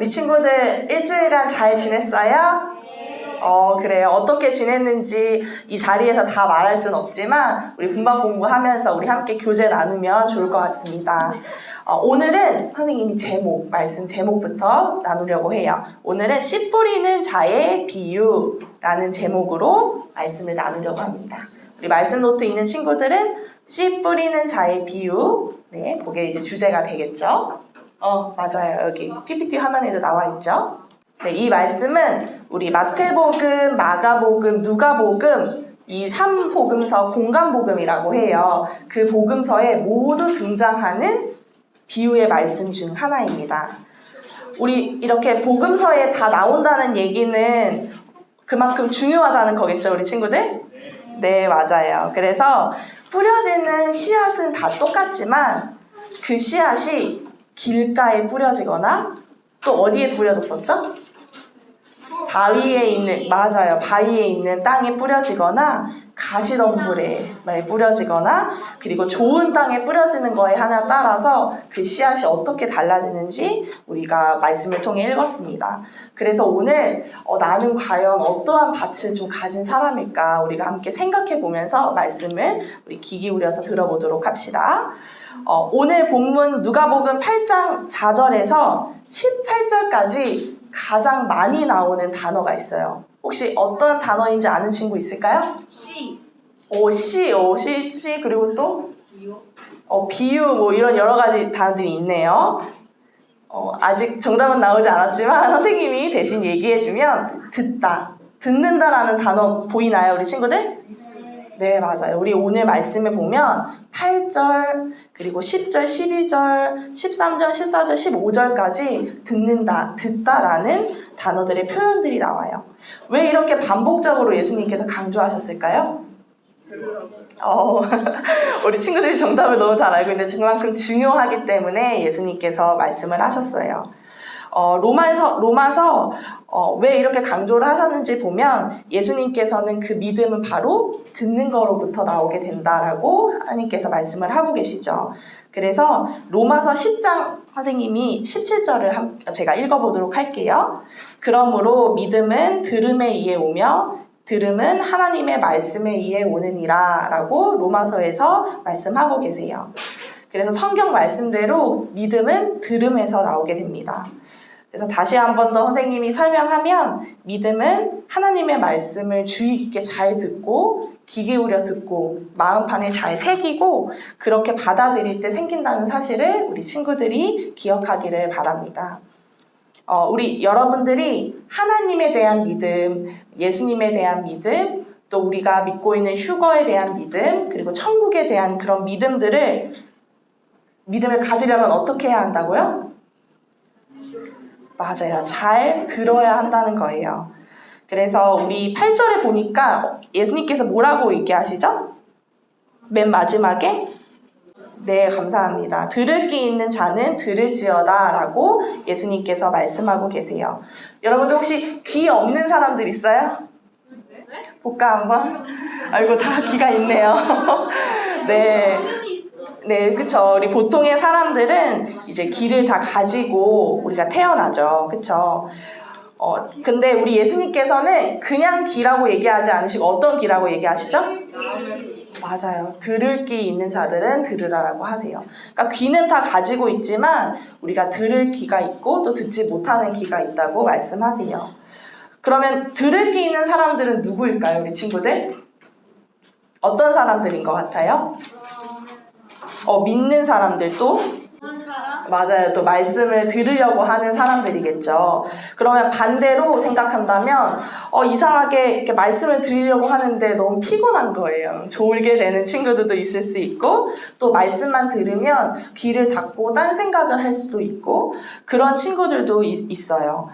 우리 친구들 일주일간 잘 지냈어요? 그래요. 어떻게 지냈는지 이 자리에서 다 말할 순 없지만 우리 분반 공부하면서 우리 함께 교재 나누면 좋을 것 같습니다. 오늘은 선생님이 말씀 제목부터 나누려고 해요. 오늘은 씨 뿌리는 자의 비유라는 제목으로 말씀을 나누려고 합니다. 우리 말씀 노트 있는 친구들은 씨 뿌리는 자의 비유, 네, 그게 이제 주제가 되겠죠. 맞아요. 여기 PPT 화면에도 나와 있죠. 네, 이 말씀은 우리 마태복음, 마가복음, 누가복음 이 3복음서 공간복음이라고 해요. 그 복음서에 모두 등장하는 비유의 말씀 중 하나입니다. 우리 이렇게 복음서에 다 나온다는 얘기는 그만큼 중요하다는 거겠죠, 우리 친구들? 네, 맞아요. 그래서 뿌려지는 씨앗은 다 똑같지만 그 씨앗이 길가에 뿌려지거나 또 어디에 뿌려졌었죠? 바위에 있는 땅에 뿌려지거나 가시덤불에 뿌려지거나 그리고 좋은 땅에 뿌려지는 거에 하나 따라서 그 씨앗이 어떻게 달라지는지 우리가 말씀을 통해 읽었습니다. 그래서 오늘 나는 과연 어떠한 밭을 좀 가진 사람일까 우리가 함께 생각해 보면서 말씀을 우리 귀 기울여서 들어보도록 합시다. 오늘 본문 누가복음 8장 4절에서 18절까지 가장 많이 나오는 단어가 있어요. 혹시 어떤 단어인지 아는 친구 있을까요? 씨. 씨, 그리고 또? 비유, 이런 여러 가지 단어들이 있네요. 아직 정답은 나오지 않았지만 선생님이 대신 얘기해주면 듣는다라는 단어 보이나요, 우리 친구들? 네, 맞아요. 우리 오늘 말씀에 보면 8절, 그리고 10절, 12절, 13절, 14절, 15절까지 듣다라는 단어들의 표현들이 나와요. 왜 이렇게 반복적으로 예수님께서 강조하셨을까요? 우리 친구들이 정답을 너무 잘 알고 있는데 그만큼 중요하기 때문에 예수님께서 말씀을 하셨어요. 로마서 왜 이렇게 강조를 하셨는지 보면 예수님께서는 그 믿음은 바로 듣는 거로부터 나오게 된다라고 하나님께서 말씀을 하고 계시죠. 그래서 로마서 10장 선생님이 17절을 제가 읽어보도록 할게요. 그러므로 믿음은 들음에 의해 오며 들음은 하나님의 말씀에 의해 오느니라 라고 로마서에서 말씀하고 계세요. 그래서 성경 말씀대로 믿음은 들음에서 나오게 됩니다. 그래서 다시 한 번 더 선생님이 설명하면 믿음은 하나님의 말씀을 주의 깊게 잘 듣고 귀 기울여 듣고 마음판에 잘 새기고 그렇게 받아들일 때 생긴다는 사실을 우리 친구들이 기억하기를 바랍니다. 우리 여러분들이 하나님에 대한 믿음, 예수님에 대한 믿음, 또 우리가 믿고 있는 휴거에 대한 믿음, 그리고 천국에 대한 그런 믿음을 가지려면 어떻게 해야 한다고요? 맞아요. 잘 들어야 한다는 거예요. 그래서 우리 8절에 보니까 예수님께서 뭐라고 얘기하시죠? 맨 마지막에? 네, 감사합니다. 들을 귀 있는 자는 들을지어다 라고 예수님께서 말씀하고 계세요. 여러분들 혹시 귀 없는 사람들 있어요? 볼까 한번? 아이고, 다 귀가 있네요. 네, 그쵸. 우리 보통의 사람들은 이제 귀를 다 가지고 우리가 태어나죠. 그쵸. 근데 우리 예수님께서는 그냥 귀라고 얘기하지 않으시고 어떤 귀라고 얘기하시죠? 맞아요. 들을 귀 있는 자들은 들으라라고 하세요. 그러니까 귀는 다 가지고 있지만 우리가 들을 귀가 있고 또 듣지 못하는 귀가 있다고 말씀하세요. 그러면 들을 귀 있는 사람들은 누구일까요, 우리 친구들? 어떤 사람들인 것 같아요? 믿는 사람들도? 맞아요. 또 말씀을 들으려고 하는 사람들이겠죠. 그러면 반대로 생각한다면 이상하게 이렇게 말씀을 들으려고 하는데 너무 피곤한 거예요. 졸게 되는 친구들도 있을 수 있고 또 말씀만 들으면 귀를 닫고 딴 생각을 할 수도 있고 그런 친구들도 있어요.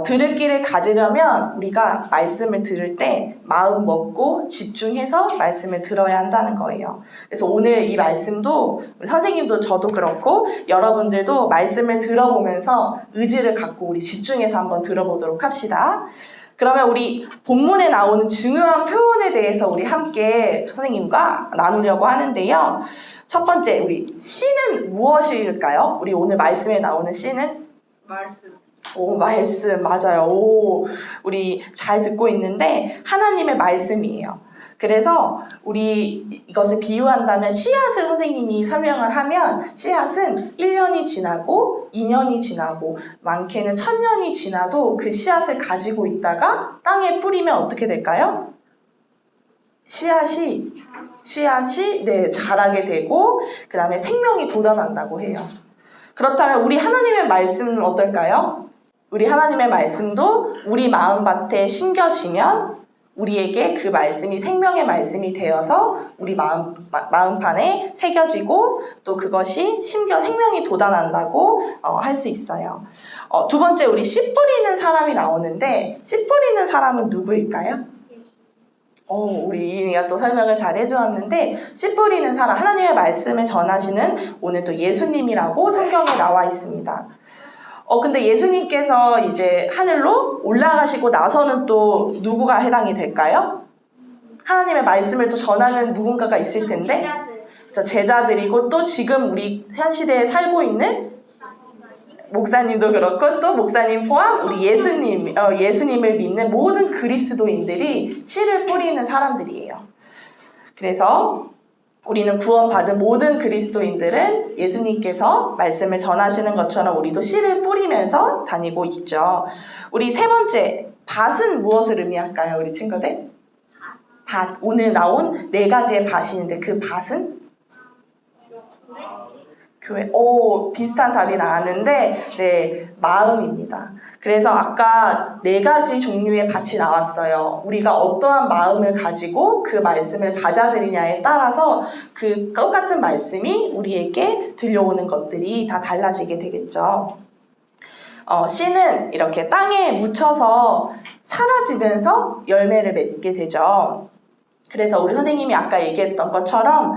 들을 귀를 가지려면 우리가 말씀을 들을 때 마음 먹고 집중해서 말씀을 들어야 한다는 거예요. 그래서 오늘 이 말씀도 선생님도 저도 그렇고 여러분들도 말씀을 들어보면서 의지를 갖고 우리 집중해서 한번 들어보도록 합시다. 그러면 우리 본문에 나오는 중요한 표현에 대해서 우리 함께 선생님과 나누려고 하는데요. 첫 번째, 우리 씨는 무엇일까요? 우리 오늘 말씀에 나오는 씨는? 말씀. 오, 말씀, 맞아요. 오, 우리 잘 듣고 있는데 하나님의 말씀이에요. 그래서 우리 이것을 비유한다면 씨앗을 선생님이 설명을 하면 씨앗은 1년이 지나고 2년이 지나고 많게는 1000년이 지나도 그 씨앗을 가지고 있다가 땅에 뿌리면 어떻게 될까요? 씨앗이 네, 자라게 되고 그 다음에 생명이 돋아난다고 해요. 그렇다면 우리 하나님의 말씀은 어떨까요? 우리 하나님의 말씀도 우리 마음밭에 심겨지면 우리에게 그 말씀이 생명의 말씀이 되어서 우리 마음판에 새겨지고 또 그것이 심겨 생명이 돋아난다고 할 수 있어요. 두 번째 우리 씨 뿌리는 사람이 나오는데 씨 뿌리는 사람은 누구일까요? 우리 이인이가 또 설명을 잘 해주었는데 씨 뿌리는 사람, 하나님의 말씀을 전하시는 오늘 또 예수님이라고 성경에 나와 있습니다. 근데 예수님께서 이제 하늘로 올라가시고 나서는 또 누구가 해당이 될까요? 하나님의 말씀을 또 전하는 누군가가 있을 텐데 제자들이고 또 지금 우리 현 시대에 살고 있는 목사님도 그렇고 또 목사님 포함 우리 예수님을 믿는 모든 그리스도인들이 씨를 뿌리는 사람들이에요. 그래서 우리는 구원받은 모든 그리스도인들은 예수님께서 말씀을 전하시는 것처럼 우리도 씨를 뿌리면서 다니고 있죠. 우리 세 번째, 밭은 무엇을 의미할까요, 우리 친구들? 밭, 오늘 나온 4가지의 밭이 있는데 그 밭은? 교회. 비슷한 답이 나왔는데 네, 마음입니다. 그래서 아까 4가지 종류의 밭이 나왔어요. 우리가 어떠한 마음을 가지고 그 말씀을 받아들이냐에 따라서 그 똑같은 말씀이 우리에게 들려오는 것들이 다 달라지게 되겠죠. 씨는 이렇게 땅에 묻혀서 사라지면서 열매를 맺게 되죠. 그래서 우리 선생님이 아까 얘기했던 것처럼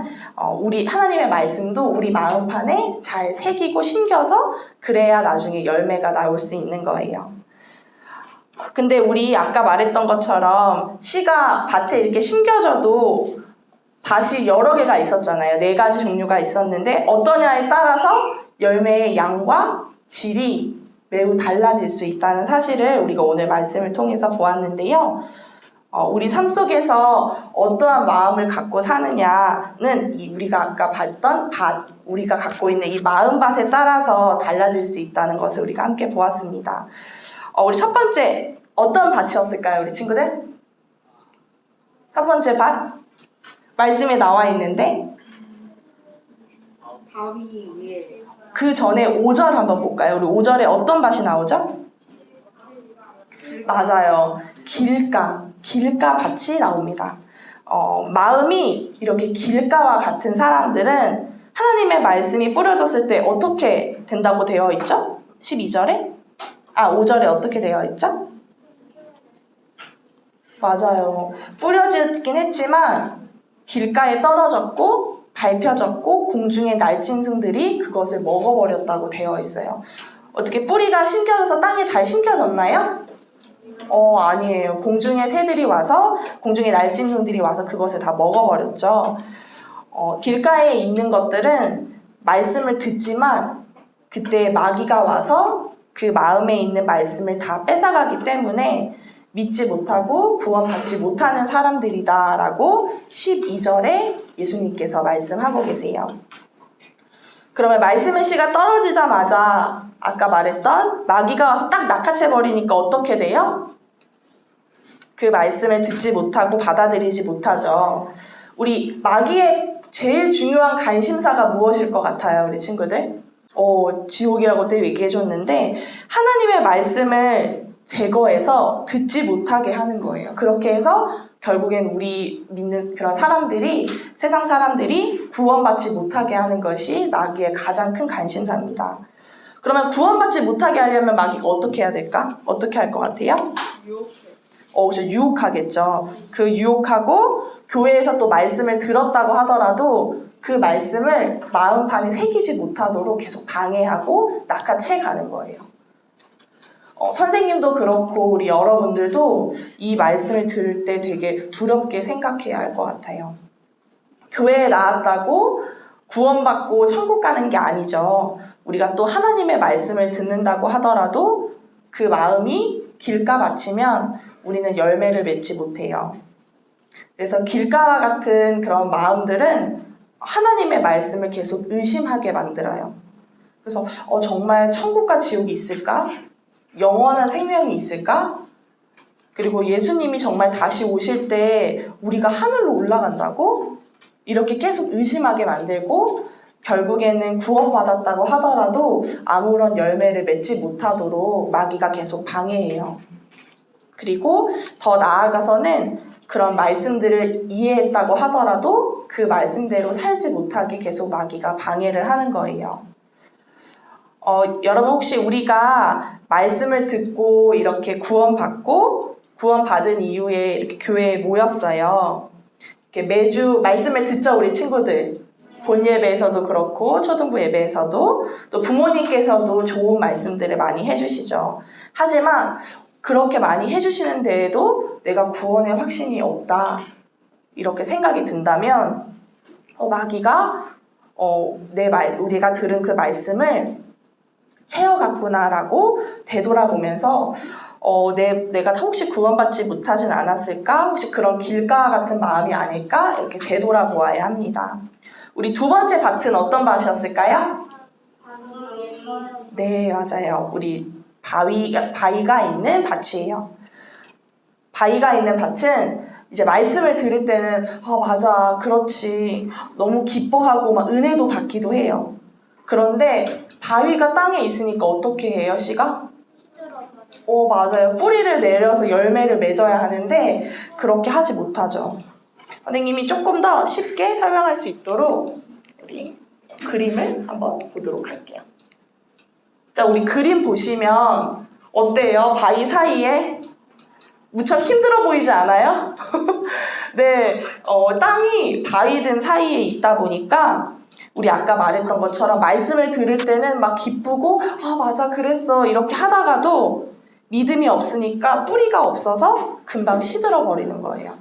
우리 하나님의 말씀도 우리 마음판에 잘 새기고 심겨서 그래야 나중에 열매가 나올 수 있는 거예요. 근데 우리 아까 말했던 것처럼 씨가 밭에 이렇게 심겨져도 밭이 여러 개가 있었잖아요. 4가지 종류가 있었는데 어떠냐에 따라서 열매의 양과 질이 매우 달라질 수 있다는 사실을 우리가 오늘 말씀을 통해서 보았는데요. 우리 삶 속에서 어떠한 마음을 갖고 사느냐는 우리가 아까 봤던 밭, 우리가 갖고 있는 이 마음밭에 따라서 달라질 수 있다는 것을 우리가 함께 보았습니다. 우리 첫 번째, 어떤 밭이었을까요, 우리 친구들? 첫 번째 밭? 말씀에 나와 있는데 바위 위에 그 전에 5절 한번 볼까요? 우리 5절에 어떤 밭이 나오죠? 맞아요. 길가 밭이 나옵니다. 마음이 이렇게 길가와 같은 사람들은 하나님의 말씀이 뿌려졌을 때 어떻게 된다고 되어 있죠? 12절에? 5절에 어떻게 되어 있죠? 맞아요. 뿌려지긴 했지만 길가에 떨어졌고 밟혀졌고 공중의 날짐승들이 그것을 먹어버렸다고 되어 있어요. 어떻게 뿌리가 심겨져서 땅에 잘 심겨졌나요? 아니에요. 공중의 새들이 와서 공중의 날짐승들이 와서 그것을 다 먹어버렸죠. 길가에 있는 것들은 말씀을 듣지만 그때 마귀가 와서 그 마음에 있는 말씀을 다 뺏어가기 때문에 믿지 못하고 구원받지 못하는 사람들이다라고 12절에 예수님께서 말씀하고 계세요. 그러면 말씀의 씨가 떨어지자마자 아까 말했던 마귀가 와서 딱 낚아채버리니까 어떻게 돼요? 그 말씀을 듣지 못하고 받아들이지 못하죠. 우리 마귀의 제일 중요한 관심사가 무엇일 것 같아요, 우리 친구들? 지옥이라고 또 얘기해줬는데 하나님의 말씀을 제거해서 듣지 못하게 하는 거예요. 그렇게 해서 결국엔 우리 믿는 그런 사람들이, 세상 사람들이 구원받지 못하게 하는 것이 마귀의 가장 큰 관심사입니다. 그러면 구원받지 못하게 하려면 마귀가 어떻게 해야 될까? 어떻게 할 것 같아요? 유혹하겠죠. 그 유혹하고 교회에서 또 말씀을 들었다고 하더라도 그 말씀을 마음판에 새기지 못하도록 계속 방해하고 낚아채 가는 거예요. 선생님도 그렇고 우리 여러분들도 이 말씀을 들을 때 되게 두렵게 생각해야 할 것 같아요. 교회에 나왔다고 구원받고 천국 가는 게 아니죠. 우리가 또 하나님의 말씀을 듣는다고 하더라도 그 마음이 길가 같으면 우리는 열매를 맺지 못해요. 그래서 길가와 같은 그런 마음들은 하나님의 말씀을 계속 의심하게 만들어요. 그래서 정말 천국과 지옥이 있을까? 영원한 생명이 있을까? 그리고 예수님이 정말 다시 오실 때 우리가 하늘로 올라간다고? 이렇게 계속 의심하게 만들고 결국에는 구원받았다고 하더라도 아무런 열매를 맺지 못하도록 마귀가 계속 방해해요. 그리고 더 나아가서는 그런 말씀들을 이해했다고 하더라도 그 말씀대로 살지 못하게 계속 마귀가 방해를 하는 거예요. 여러분 혹시 우리가 말씀을 듣고 이렇게 구원받은 이후에 이렇게 교회에 모였어요. 이렇게 매주 말씀을 듣죠, 우리 친구들. 본 예배에서도 그렇고 초등부 예배에서도 또 부모님께서도 좋은 말씀들을 많이 해주시죠. 하지만 그렇게 많이 해주시는 데에도 내가 구원의 확신이 없다 이렇게 생각이 든다면 마귀가 우리가 들은 그 말씀을 채워갔구나라고 되돌아보면서 내가 혹시 구원받지 못하진 않았을까? 혹시 그런 길가 같은 마음이 아닐까? 이렇게 되돌아보아야 합니다. 우리 두 번째 밭은 어떤 밭이었을까요? 네, 맞아요. 우리 바위가 있는 밭이에요. 바위가 있는 밭은 이제 말씀을 들을 때는 맞아, 그렇지. 너무 기뻐하고 막 은혜도 받기도 해요. 그런데 바위가 땅에 있으니까 어떻게 해요, 씨가? 맞아요. 뿌리를 내려서 열매를 맺어야 하는데 그렇게 하지 못하죠. 선생님이 조금 더 쉽게 설명할 수 있도록 우리 그림을 한번 보도록 할게요. 자, 우리 그림 보시면 어때요? 바위 사이에 무척 힘들어 보이지 않아요? 네, 땅이 바위든 사이에 있다 보니까 우리 아까 말했던 것처럼 말씀을 들을 때는 막 기쁘고 맞아 그랬어 이렇게 하다가도 믿음이 없으니까 뿌리가 없어서 금방 시들어 버리는 거예요.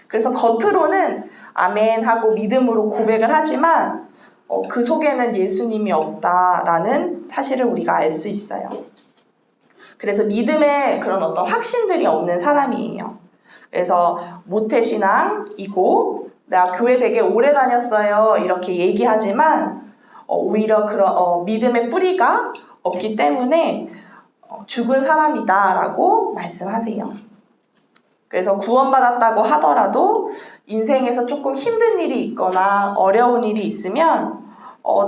그래서 겉으로는 아멘 하고 믿음으로 고백을 하지만 그 속에는 예수님이 없다라는 사실을 우리가 알 수 있어요. 그래서 믿음에 그런 어떤 확신들이 없는 사람이에요. 그래서 모태신앙이고 내가 교회 되게 오래 다녔어요 이렇게 얘기하지만 오히려 그런 믿음의 뿌리가 없기 때문에 죽은 사람이다 라고 말씀하세요. 그래서 구원받았다고 하더라도 인생에서 조금 힘든 일이 있거나 어려운 일이 있으면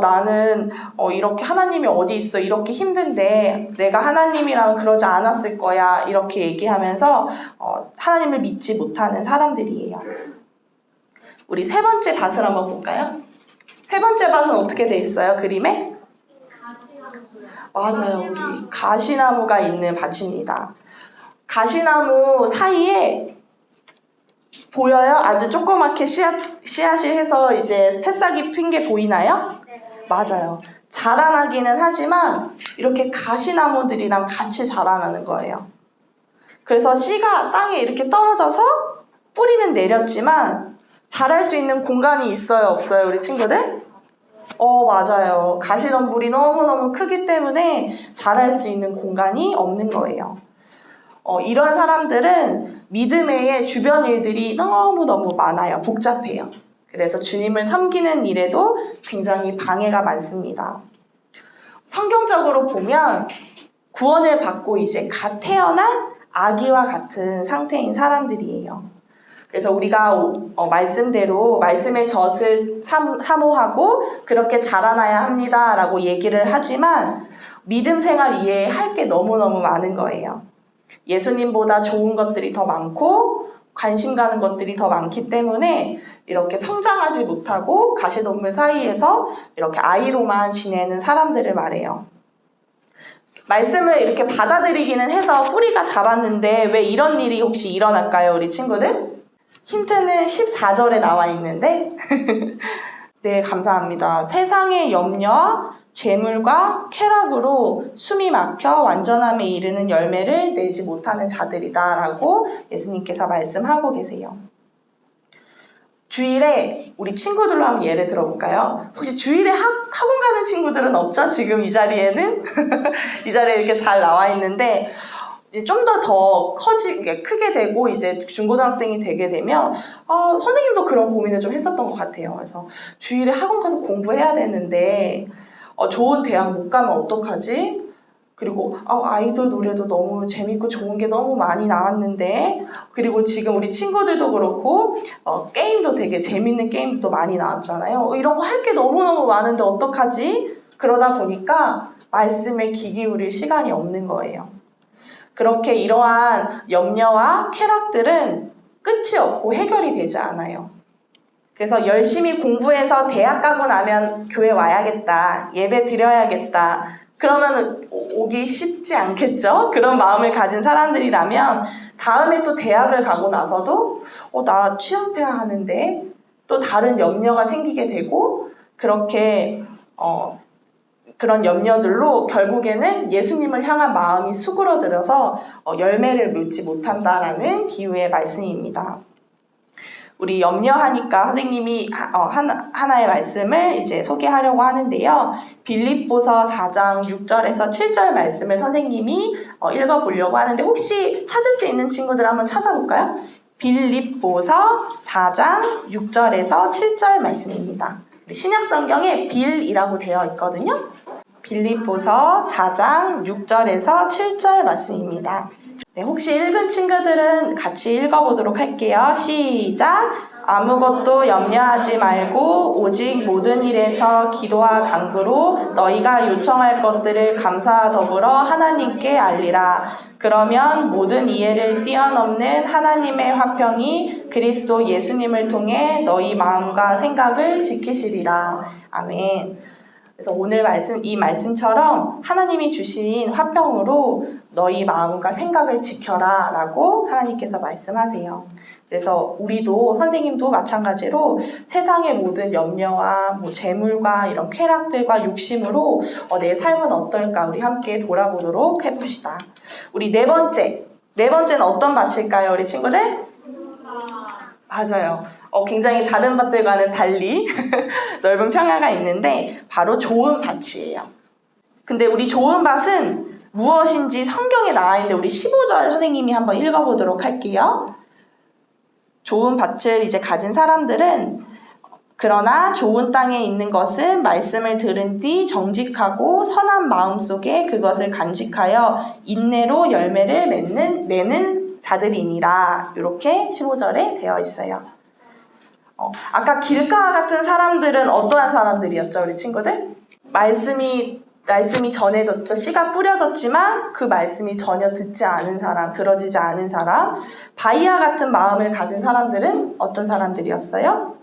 나는 이렇게 하나님이 어디 있어 이렇게 힘든데 내가 하나님이랑 그러지 않았을 거야 이렇게 얘기하면서 하나님을 믿지 못하는 사람들이에요. 우리 세 번째 밭을 한번 볼까요? 세 번째 밭은 어떻게 돼 있어요, 그림에? 맞아요, 우리 가시나무가 있는 밭입니다. 가시나무 사이에 보여요? 아주 조그맣게 씨앗이 해서 이제 새싹이 핀 게 보이나요? 맞아요. 자라나기는 하지만 이렇게 가시나무들이랑 같이 자라나는 거예요. 그래서 씨가 땅에 이렇게 떨어져서 뿌리는 내렸지만 자랄 수 있는 공간이 있어요, 없어요, 우리 친구들? 맞아요. 가시덤불이 너무너무 크기 때문에 자랄 수 있는 공간이 없는 거예요. 이런 사람들은 믿음의 주변 일들이 너무너무 많아요. 복잡해요. 그래서 주님을 섬기는 일에도 굉장히 방해가 많습니다. 성경적으로 보면 구원을 받고 이제 갓 태어난 아기와 같은 상태인 사람들이에요. 그래서 우리가 말씀대로 말씀의 젖을 사모하고 그렇게 자라나야 합니다 라고 얘기를 하지만 믿음 생활 이외에 할 게 너무너무 많은 거예요. 예수님보다 좋은 것들이 더 많고 관심 가는 것들이 더 많기 때문에 이렇게 성장하지 못하고 가시덤불 사이에서 이렇게 아이로만 지내는 사람들을 말해요. 말씀을 이렇게 받아들이기는 해서 뿌리가 자랐는데 왜 이런 일이 혹시 일어날까요, 우리 친구들? 힌트는 14절에 나와 있는데 네, 감사합니다. 세상의 염려와 재물과 쾌락으로 숨이 막혀 완전함에 이르는 열매를 내지 못하는 자들이다 라고 예수님께서 말씀하고 계세요. 주일에 우리 친구들로 한번 예를 들어볼까요? 혹시 주일에 학원 가는 친구들은 없죠? 지금 이 자리에는? 이 자리에 이렇게 잘 나와 있는데 이제 좀 더 크게 되고 이제 중고등학생이 되게 되면 선생님도 그런 고민을 좀 했었던 것 같아요. 그래서 주일에 학원 가서 공부해야 되는데 좋은 대학 못 가면 어떡하지? 그리고 아이돌 노래도 너무 재밌고 좋은 게 너무 많이 나왔는데, 그리고 지금 우리 친구들도 그렇고 게임도 되게 재밌는 게임도 많이 나왔잖아요. 이런 거 할 게 너무너무 많은데 어떡하지? 그러다 보니까 말씀에 귀 기울일 시간이 없는 거예요. 그렇게 이러한 염려와 쾌락들은 끝이 없고 해결이 되지 않아요. 그래서 열심히 공부해서 대학 가고 나면 교회 와야겠다, 예배 드려야겠다, 그러면 오기 쉽지 않겠죠? 그런 마음을 가진 사람들이라면 다음에 또 대학을 가고 나서도 나 취업해야 하는데 또 다른 염려가 생기게 되고, 그렇게 그런 염려들로 결국에는 예수님을 향한 마음이 수그러들어서 열매를 맺지 못한다라는 비유의 말씀입니다. 우리 염려하니까 선생님이 하나의 말씀을 이제 소개하려고 하는데요. 빌립보서 4장 6절에서 7절 말씀을 선생님이 읽어보려고 하는데, 혹시 찾을 수 있는 친구들 한번 찾아볼까요? 빌립보서 4장 6절에서 7절 말씀입니다. 신약성경에 빌이라고 되어 있거든요. 빌립보서 4장 6절에서 7절 말씀입니다. 네, 혹시 읽은 친구들은 같이 읽어보도록 할게요. 시작! 아무것도 염려하지 말고 오직 모든 일에서 기도와 간구로 너희가 요청할 것들을 감사와 더불어 하나님께 알리라. 그러면 모든 이해를 뛰어넘는 하나님의 화평이 그리스도 예수님을 통해 너희 마음과 생각을 지키시리라. 아멘. 그래서 오늘 이 말씀처럼 하나님이 주신 화평으로 너희 마음과 생각을 지켜라 라고 하나님께서 말씀하세요. 그래서 우리도, 선생님도 마찬가지로 세상의 모든 염려와 재물과 이런 쾌락들과 욕심으로 내 삶은 어떨까 우리 함께 돌아보도록 해봅시다. 우리 네 번째는 어떤 밭일까요, 우리 친구들? 맞아요. 굉장히 다른 밭들과는 달리 넓은 평야가 있는데 바로 좋은 밭이에요. 근데 우리 좋은 밭은 무엇인지 성경에 나와 있는데 우리 15절 선생님이 한번 읽어보도록 할게요. 좋은 밭을 이제 가진 사람들은 그러나 좋은 땅에 있는 것은 말씀을 들은 뒤 정직하고 선한 마음 속에 그것을 간직하여 인내로 열매를 내는 자들이니라. 이렇게 15절에 되어 있어요. 아까 길가 같은 사람들은 어떠한 사람들이었죠, 우리 친구들? 말씀이 전해졌죠. 씨가 뿌려졌지만 그 말씀이 전혀 듣지 않은 사람, 들어지지 않은 사람. 바위와 같은 마음을 가진 사람들은 어떤 사람들이었어요?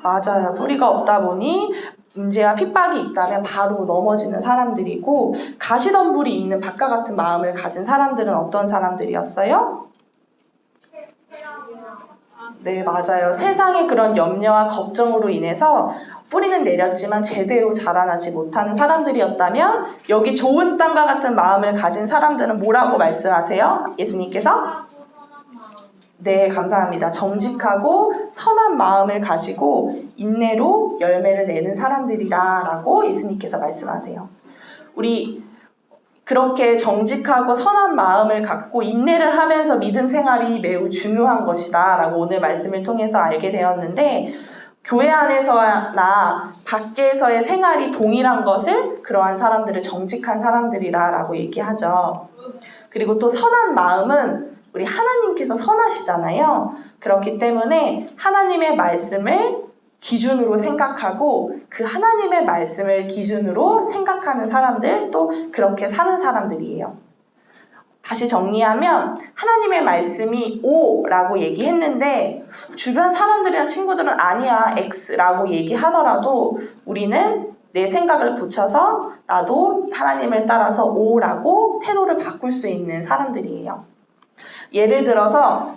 맞아요. 뿌리가 없다 보니 문제와 핍박이 있다면 바로 넘어지는 사람들이고, 가시덤불이 있는 밭과 같은 마음을 가진 사람들은 어떤 사람들이었어요? 네, 맞아요. 세상의 그런 염려와 걱정으로 인해서 뿌리는 내렸지만 제대로 자라나지 못하는 사람들이었다면, 여기 좋은 땅과 같은 마음을 가진 사람들은 뭐라고 말씀하세요? 예수님께서? 네, 감사합니다. 정직하고 선한 마음을 가지고 인내로 열매를 내는 사람들이다 라고 예수님께서 말씀하세요. 우리 그렇게 정직하고 선한 마음을 갖고 인내를 하면서 믿음 생활이 매우 중요한 것이다 라고 오늘 말씀을 통해서 알게 되었는데, 교회 안에서나 밖에서의 생활이 동일한 것을 그러한 사람들을 정직한 사람들이라 라고 얘기하죠. 그리고 또 선한 마음은 우리 하나님께서 선하시잖아요. 그렇기 때문에 하나님의 말씀을 기준으로 생각하고 그 하나님의 말씀을 기준으로 생각하는 사람들, 또 그렇게 사는 사람들이에요. 다시 정리하면 하나님의 말씀이 O라고 얘기했는데 주변 사람들이나 친구들은 아니야 X라고 얘기하더라도 우리는 내 생각을 고쳐서 나도 하나님을 따라서 O라고 태도를 바꿀 수 있는 사람들이에요. 예를 들어서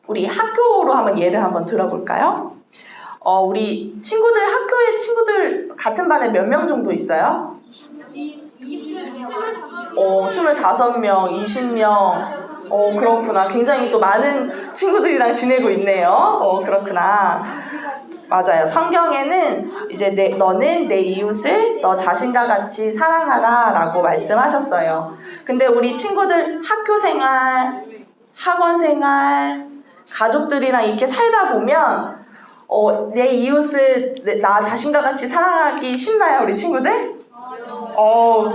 우리 학교로 한번 예를 한번 들어볼까요? 우리 친구들, 학교에 친구들 같은 반에 몇 명 정도 있어요? 25명, 20명. 그렇구나. 굉장히 또 많은 친구들이랑 지내고 있네요. 그렇구나. 맞아요. 성경에는 이제 너는 내 이웃을 너 자신과 같이 사랑하라 라고 말씀하셨어요. 근데 우리 친구들 학교 생활, 학원 생활, 가족들이랑 이렇게 살다 보면 내 이웃을 나 자신과 같이 사랑하기 쉽나요, 우리 친구들?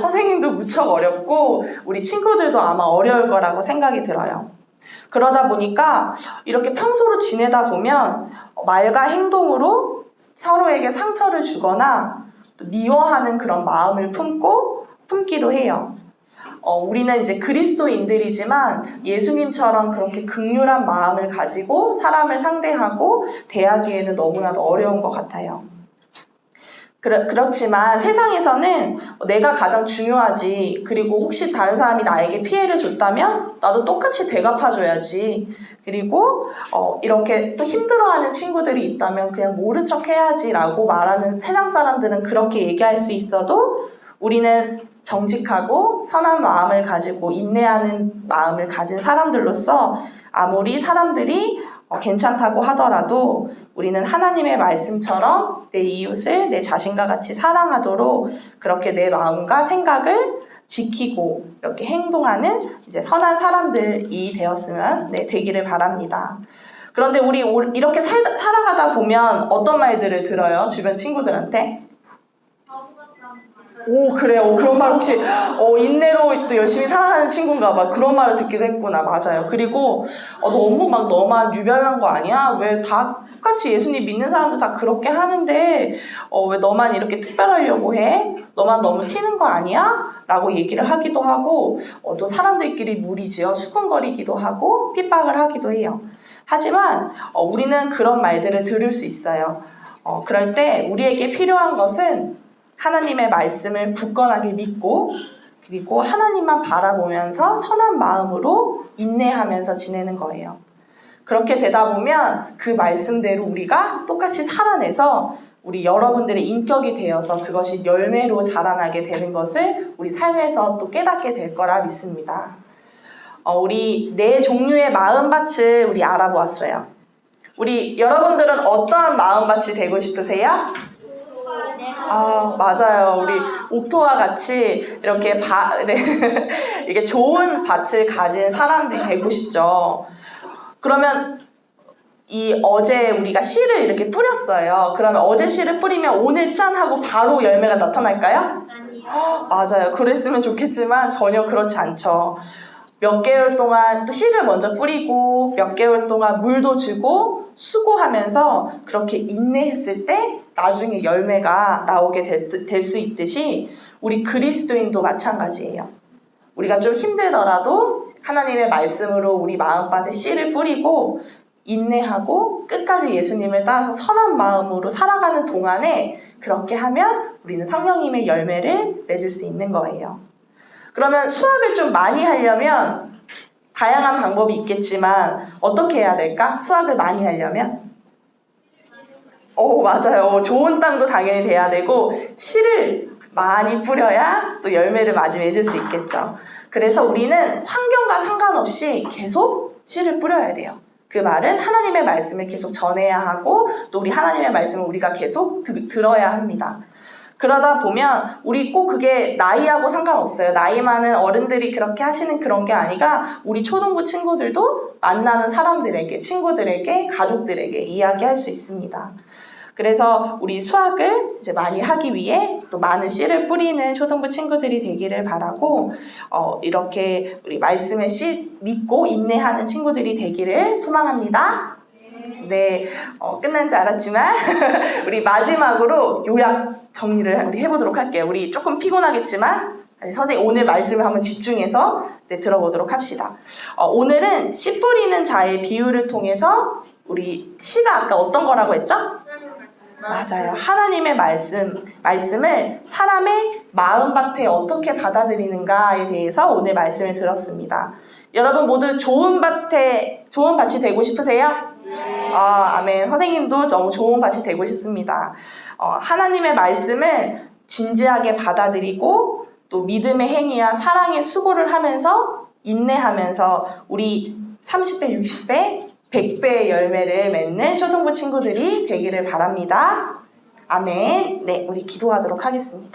선생님도 무척 어렵고 우리 친구들도 아마 어려울 거라고 생각이 들어요. 그러다 보니까 이렇게 평소로 지내다 보면 말과 행동으로 서로에게 상처를 주거나 또 미워하는 그런 마음을 품기도 해요. 우리는 이제 그리스도인들이지만 예수님처럼 그렇게 극률한 마음을 가지고 사람을 상대하고 대하기에는 너무나도 어려운 것 같아요. 그렇지만 세상에서는 내가 가장 중요하지. 그리고 혹시 다른 사람이 나에게 피해를 줬다면 나도 똑같이 대갚아줘야지. 그리고 이렇게 또 힘들어하는 친구들이 있다면 그냥 모른 척 해야지 라고 말하는 세상 사람들은 그렇게 얘기할 수 있어도 우리는 정직하고 선한 마음을 가지고 인내하는 마음을 가진 사람들로서 아무리 사람들이 괜찮다고 하더라도 우리는 하나님의 말씀처럼 내 이웃을 내 자신과 같이 사랑하도록 그렇게 내 마음과 생각을 지키고 이렇게 행동하는 이제 선한 사람들이 되기를 바랍니다. 그런데 우리 이렇게 살아가다 보면 어떤 말들을 들어요? 주변 친구들한테? 그래요. 그런 말 혹시 인내로 또 열심히 살아가는 친구인가 봐. 그런 말을 듣기도 했구나. 맞아요. 그리고 너무 막 너만 유별난 거 아니야? 왜 다 똑같이 예수님 믿는 사람들 다 그렇게 하는데 왜 너만 이렇게 특별하려고 해? 너만 너무 튀는 거 아니야? 라고 얘기를 하기도 하고 또 사람들끼리 무리지어 수군거리기도 하고 핍박을 하기도 해요. 하지만 우리는 그런 말들을 들을 수 있어요. 그럴 때 우리에게 필요한 것은 하나님의 말씀을 굳건하게 믿고 그리고 하나님만 바라보면서 선한 마음으로 인내하면서 지내는 거예요. 그렇게 되다 보면 그 말씀대로 우리가 똑같이 살아내서 우리 여러분들의 인격이 되어서 그것이 열매로 자라나게 되는 것을 우리 삶에서 또 깨닫게 될 거라 믿습니다. 우리 네 종류의 마음밭을 우리 알아보았어요. 우리 여러분들은 어떠한 마음밭이 되고 싶으세요? 맞아요. 우리 옥토와 같이 이렇게 이게 좋은 밭을 가진 사람들이 되고 싶죠. 그러면 어제 우리가 씨를 이렇게 뿌렸어요. 그러면 어제 씨를 뿌리면 오늘 짠 하고 바로 열매가 나타날까요? 아니요. 맞아요. 그랬으면 좋겠지만 전혀 그렇지 않죠. 몇 개월 동안 또 씨를 먼저 뿌리고 몇 개월 동안 물도 주고 수고하면서 그렇게 인내했을 때 나중에 열매가 나오게 될 수 있듯이 우리 그리스도인도 마찬가지예요. 우리가 좀 힘들더라도 하나님의 말씀으로 우리 마음밭에 씨를 뿌리고 인내하고 끝까지 예수님을 따라서 선한 마음으로 살아가는 동안에 그렇게 하면 우리는 성령님의 열매를 맺을 수 있는 거예요. 그러면 수학을 좀 많이 하려면 다양한 방법이 있겠지만 어떻게 해야 될까? 수학을 많이 하려면? 맞아요. 좋은 땅도 당연히 돼야 되고 씨를 많이 뿌려야 또 열매를 많이 맺을 수 있겠죠. 그래서 우리는 환경과 상관없이 계속 씨를 뿌려야 돼요. 그 말은 하나님의 말씀을 계속 전해야 하고 또 우리 하나님의 말씀을 우리가 계속 들어야 합니다. 그러다 보면 우리 꼭 그게 나이하고 상관없어요. 나이 많은 어른들이 그렇게 하시는 그런 게 아니라 우리 초등부 친구들도 만나는 사람들에게, 친구들에게, 가족들에게 이야기할 수 있습니다. 그래서 우리 수학을 이제 많이 하기 위해 또 많은 씨를 뿌리는 초등부 친구들이 되기를 바라고 이렇게 우리 말씀의 씨 믿고 인내하는 친구들이 되기를 소망합니다. 네, 끝난 줄 알았지만 우리 마지막으로 요약 정리를 우리 해보도록 할게요. 우리 조금 피곤하겠지만 선생님 오늘 말씀을 한번 집중해서 들어보도록 합시다. 오늘은 씨 뿌리는 자의 비유를 통해서 우리 씨가 아까 어떤 거라고 했죠? 맞아요. 하나님의 말씀을 사람의 마음밭에 어떻게 받아들이는가에 대해서 오늘 말씀을 들었습니다. 여러분 모두 좋은 밭이 되고 싶으세요? 네. 아멘. 선생님도 너무 좋은 밭이 되고 싶습니다. 하나님의 말씀을 진지하게 받아들이고 또 믿음의 행위와 사랑의 수고를 하면서 인내하면서 우리 30배, 60배, 100배의 열매를 맺는 초등부 친구들이 되기를 바랍니다. 아멘. 네, 우리 기도하도록 하겠습니다.